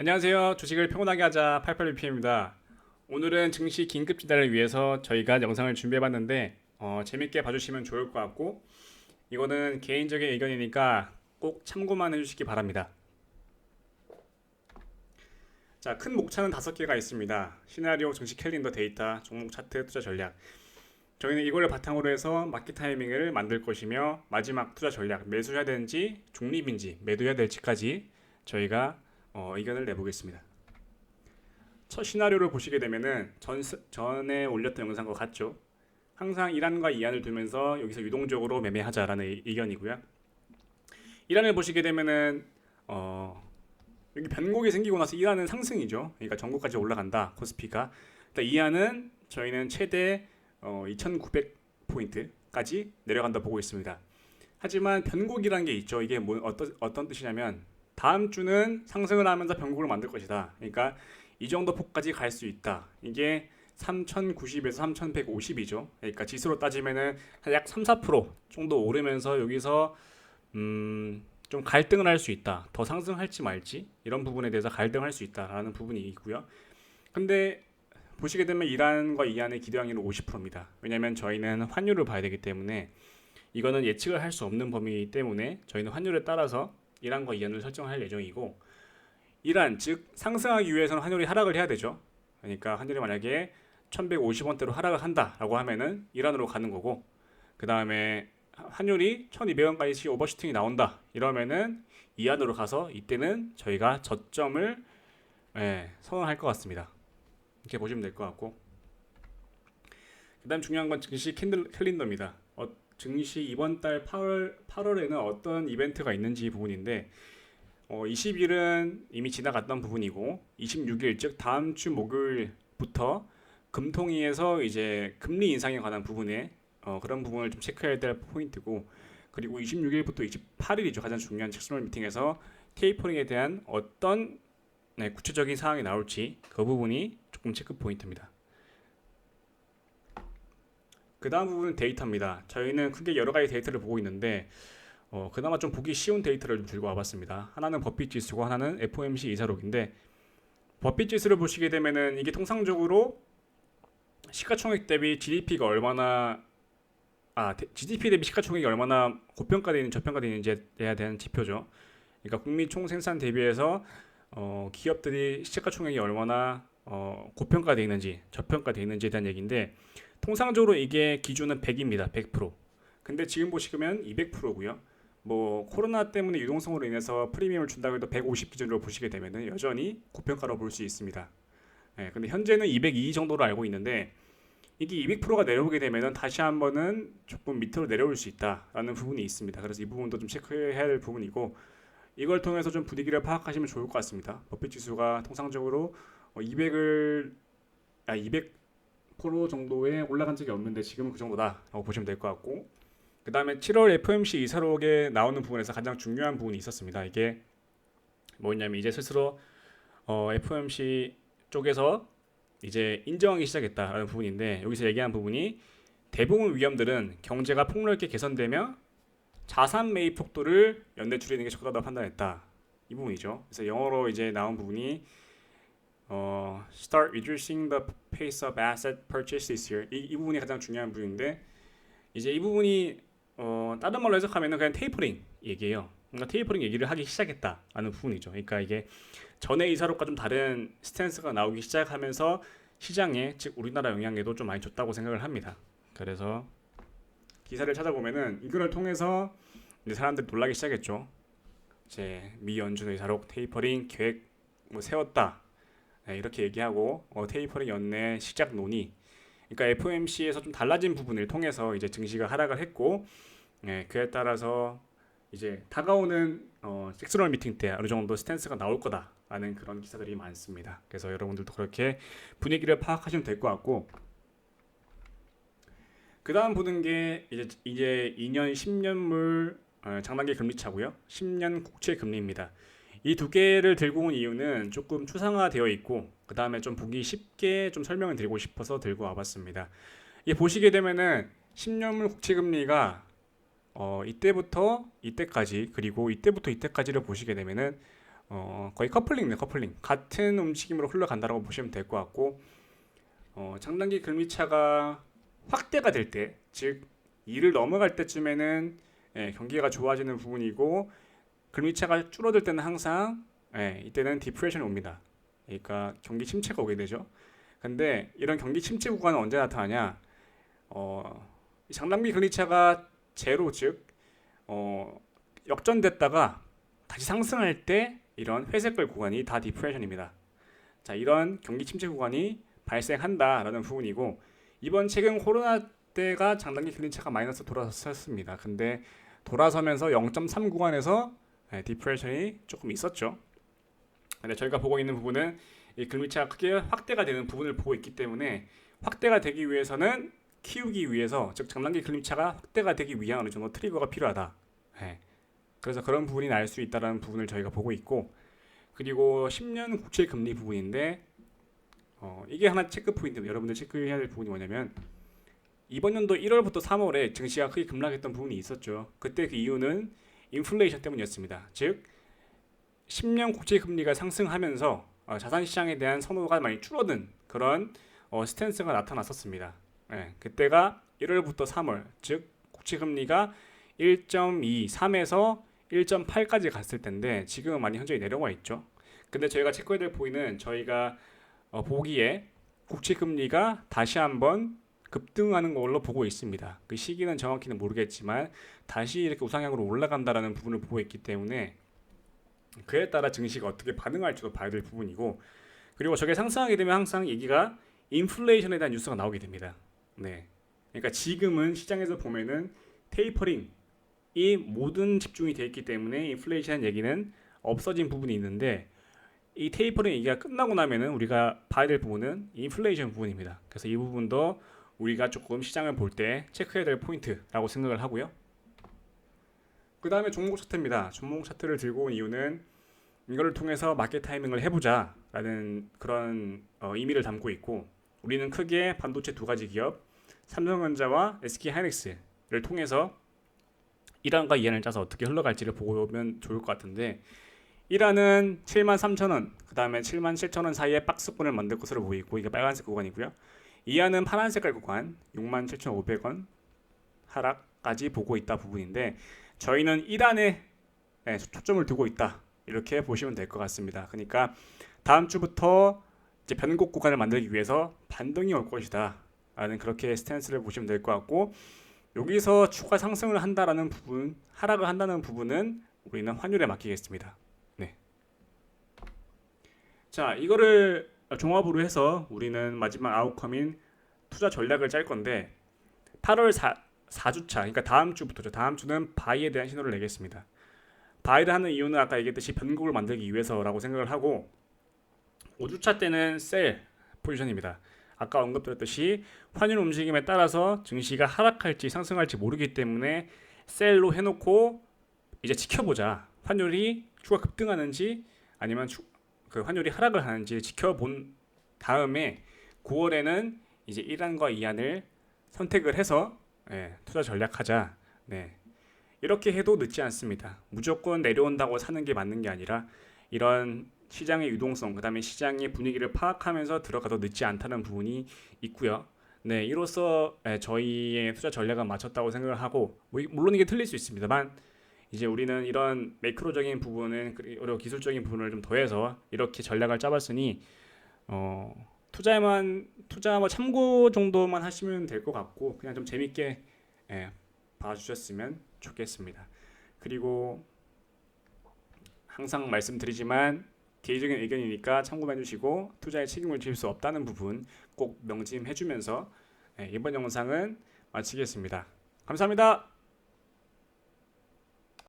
안녕하세요. 주식을 평온하게 하자 88BPM입니다. 오늘은 증시 긴급 지단을 위해서 저희가 영상을 준비해봤는데 재밌게 봐주시면 좋을 것 같고 이거는 개인적인 의견이니까 꼭 참고만 해주시기 바랍니다. 자, 큰 목차는 5개가 있습니다. 시나리오, 증시 캘린더, 데이터, 종목 차트, 투자 전략. 저희는 이걸 바탕으로 해서 마켓 타이밍을 만들 것이며 마지막 투자 전략, 매수해야 되는지 중립인지 매도해야 될지까지 저희가 의견을 내보겠습니다. 첫 시나리오를 보시게 되면은 전에 올렸던 영상과 같죠. 항상 1안과 2안을 두면서 여기서 유동적으로 매매하자라는 의견이고요. 1안을 보시게 되면은 여기 변곡이 생기고 나서 1안은 상승이죠. 그러니까 전고까지 올라간다 코스피가. 2안은 저희는 최대 2,900포인트까지 내려간다 보고 있습니다. 하지만 변곡이라는 게 있죠. 이게 어떤 뜻이냐면 다음 주는 상승을 하면서 변곡을 만들 것이다. 그러니까 이 정도 폭까지 갈 수 있다. 이게 3,090에서 3,150이죠. 그러니까 지수로 따지면은 약 3, 4% 정도 오르면서 여기서 좀 갈등을 할 수 있다. 더 상승할지 말지 이런 부분에 대해서 갈등할 수 있다라는 부분이 있고요. 근데 보시게 되면 1안과 2안의 기대확률은 50%입니다. 왜냐하면 저희는 환율을 봐야 되기 때문에 이거는 예측을 할 수 없는 범위이기 때문에 저희는 환율에 따라서 1안과 2안을 설정할 예정이고 1안 즉 상승하기 위해서는 환율이 하락을 해야 되죠. 그러니까 환율이 만약에 1150원대로 하락을 한다라고 하면은 1안으로 가는 거고 그 다음에 환율이 1200원까지 오버슈팅이 나온다 이러면은 2안으로 가서 이때는 저희가 저점을 선언할 것 같습니다. 이렇게 보시면 될 것 같고 그 다음 중요한 건 증시 캘린더입니다. 증시 이번 달 8월에는 어떤 이벤트가 있는지 부분인데 20일은 이미 지나갔던 부분이고 26일 즉 다음 주 목요일부터 금통위에서 이제 금리 인상에 관한 부분에 그런 부분을 좀 체크해야 될 포인트고 그리고 26일부터 28일이죠. 가장 중요한 섹스널 미팅에서 테이퍼링에 대한 어떤 구체적인 사항이 나올지 그 부분이 조금 체크 포인트입니다. 그 다음 부분은 데이터입니다. 저희는 크게 여러 가지 데이터를 보고 있는데 그나마 좀 보기 쉬운 데이터를 좀 들고 와봤습니다. 하나는 버핏 지수고 하나는 FOMC 이사록인데 버핏 지수를 보시게 되면은 이게 통상적으로 시가총액 대비 GDP가 얼마나 GDP 대비 시가총액이 얼마나 고평가되어 있는 저평가되어 있는지에 대한 지표죠. 그러니까 국민 총생산 대비해서 기업들이 시가총액이 얼마나 고평가되어 있는지 저평가되어 있는지에 대한 얘기인데 통상적으로 이게 기준은 100입니다. 100%. 근데 지금 보시면 200%고요. 뭐 코로나 때문에 유동성으로 인해서 프리미엄을 준다고 해도 150 기준으로 보시게 되면은 여전히 고평가로 볼 수 있습니다. 근데 현재는 202 정도로 알고 있는데 이게 200%가 내려오게 되면은 다시 한번은 조금 밑으로 내려올 수 있다라는 부분이 있습니다. 그래서 이 부분도 좀 체크해야 될 부분이고 이걸 통해서 좀 분위기를 파악하시면 좋을 것 같습니다. 버핏 지수가 통상적으로 200% 정도에 올라간 적이 없는데 지금은 그 정도다라고 보시면 될 것 같고 그 다음에 7월 FOMC 이사록에 나오는 부분에서 가장 중요한 부분이 있었습니다. 이게 뭐냐면 이제 스스로 FOMC 쪽에서 이제 인정하기 시작했다라는 부분인데 여기서 얘기한 부분이 대부분 위험들은 경제가 폭넓게 개선되며 자산 매입 속도를 연내 줄이는 게 적절하다고 판단했다. 이 부분이죠. 그래서 영어로 이제 나온 부분이 start reducing the pace of asset purchase this year. 이 부분이 가장 중요한 부분인데 이제 이 부분이 다른 말로 해석하면은 그냥 테이퍼링 얘기예요. 그러니까 테이퍼링 얘기를 하기 시작했다라는 부분이죠. 그러니까 이게 전에 이사록과 좀 다른 스탠스가 나오기 시작하면서 시장에 즉 우리나라 영향에도 좀 많이 줬다고 생각을 합니다. 그래서 기사를 찾아보면은 이걸 통해서 이제 사람들이 놀라기 시작했죠. 이제 미 연준 의사록 테이퍼링 계획 뭐 세웠다 이렇게 얘기하고 테이퍼링 연내 시작 논의. 그러니까 FOMC에서 좀 달라진 부분을 통해서 이제 증시가 하락을 했고 그에 따라서 이제 다가오는 섹스널 미팅 때 어느 정도 스탠스가 나올 거다라는 그런 기사들이 많습니다. 그래서 여러분들도 그렇게 분위기를 파악하시면 될 것 같고 그 다음 보는 게 이제 2년 10년물 장단기 금리차고요. 10년 국채 금리입니다. 이 두 개를 들고 온 이유는 조금 추상화되어 있고 그 다음에 좀 보기 쉽게 좀 설명을 드리고 싶어서 들고 와봤습니다. 이 보시게 되면은 10년물 국채 금리가 이때부터 이때까지 그리고 이때부터 이때까지를 보시게 되면은 거의 커플링이네 커플링 같은 움직임으로 흘러간다고 보시면 될 것 같고 장단기 금리차가 확대가 될 때, 즉 2를 넘어갈 때쯤에는 경기가 좋아지는 부분이고 금리차가 줄어들 때는 항상 이때는 디프레션이 옵니다. 그러니까 경기 침체가 오게 되죠. 근데 이런 경기 침체 구간은 언제 나타나냐? 장단기 금리차가 제로 즉 역전됐다가 다시 상승할 때 이런 회색깔 구간이 다 디프레션입니다. 자, 이런 경기 침체 구간이 발생한다라는 부분이고 이번 최근 코로나 때가 장단기 금리차가 마이너스 돌아섰습니다. 근데 돌아서면서 0.3 구간에서 디프레션이 조금 있었죠. 근데 저희가 보고 있는 부분은 이 금리차가 크게 확대가 되는 부분을 보고 있기 때문에 확대가 되기 위해서는 키우기 위해서 즉 장단기 금리차가 확대가 되기 위한 어느 정도 트리거가 필요하다. 그래서 그런 부분이 날 수 있다는 부분을 저희가 보고 있고 그리고 10년 국채 금리 부분인데 이게 하나 체크 포인트 여러분들 체크해야 될 부분이 뭐냐면 이번 연도 1월부터 3월에 증시가 크게 급락했던 부분이 있었죠. 그때 그 이유는 인플레이션 때문이었습니다. 즉 10년 국채 금리가 상승하면서 자산 시장에 대한 선호가 많이 줄어든 그런 스탠스가 나타났었습니다. 그때가 1월부터 3월 즉 국채 금리가 1.2, 3에서 1.8까지 갔을 텐데 지금은 많이 현저히 내려와 있죠. 근데 저희가 체크해야 될 포인트는 저희가 보기에 국채 금리가 다시 한번 급등하는 걸로 보고 있습니다. 그 시기는 정확히는 모르겠지만 다시 이렇게 우상향으로 올라간다라는 부분을 보고 있기 때문에 그에 따라 증시가 어떻게 반응할지도 봐야 될 부분이고 그리고 저게 상승하게 되면 항상 얘기가 인플레이션에 대한 뉴스가 나오게 됩니다. 그러니까 지금은 시장에서 보면은 테이퍼링 이 모든 집중이 되어 있기 때문에 인플레이션 얘기는 없어진 부분이 있는데 이 테이퍼링 얘기가 끝나고 나면은 우리가 봐야 될 부분은 인플레이션 부분입니다. 그래서 이 부분도 우리가 조금 시장을 볼 때 체크해야 될 포인트라고 생각을 하고요. 그 다음에 종목 차트입니다. 종목 차트를 들고 온 이유는 이거를 통해서 마켓 타이밍을 해보자 라는 그런 의미를 담고 있고 우리는 크게 반도체 두 가지 기업 삼성전자와 SK하이닉스를 통해서 1안과 2안을 짜서 어떻게 흘러갈지를 보고 오면 좋을 것 같은데 1안은 73,000원 그 다음에 77,000원 사이에 박스권을 만들 것으로 보이고 이게 빨간색 구간이고요. 2안은 파란 색깔 구간 67,500원 하락까지 보고 있다 부분인데 저희는 1안에 초점을 두고 있다 이렇게 보시면 될 것 같습니다. 그러니까 다음 주부터 이제 변곡 구간을 만들기 위해서 반등이 올 것이다 라는 그렇게 스탠스를 보시면 될 것 같고 여기서 추가 상승을 한다라는 부분 하락을 한다는 부분은 우리는 환율에 맡기겠습니다. 자, 이거를 종합으로 해서 우리는 마지막 아웃컴인 투자 전략을 짤 건데 8월 4주차 그러니까 다음 주부터죠. 다음 주는 바이에 대한 신호를 내겠습니다. 바이를 하는 이유는 아까 얘기했듯이 변곡을 만들기 위해서라고 생각을 하고 5주차 때는 셀 포지션입니다. 아까 언급드렸듯이 환율 움직임에 따라서 증시가 하락할지 상승할지 모르기 때문에 셀로 해놓고 이제 지켜보자. 환율이 추가 급등하는지 아니면 그 환율이 하락을 하는지 지켜본 다음에 9월에는 이제 1안과 2안을 선택을 해서 투자 전략하자. 이렇게 해도 늦지 않습니다. 무조건 내려온다고 사는 게 맞는 게 아니라 이런 시장의 유동성, 그 다음에 시장의 분위기를 파악하면서 들어가도 늦지 않다는 부분이 있고요. 이로써 저희의 투자 전략은 맞췄다고 생각을 하고 물론 이게 틀릴 수 있습니다만 이제 우리는 이런 매크로적인 부분은 그리고 기술적인 부분을 좀 더해서 이렇게 전략을 짜봤으니 투자 뭐 참고 정도만 하시면 될 것 같고 그냥 좀 재밌게 봐주셨으면 좋겠습니다. 그리고 항상 말씀드리지만 개인적인 의견이니까 참고해주시고 투자에 책임을 질 수 없다는 부분 꼭 명심해주면서 이번 영상은 마치겠습니다. 감사합니다.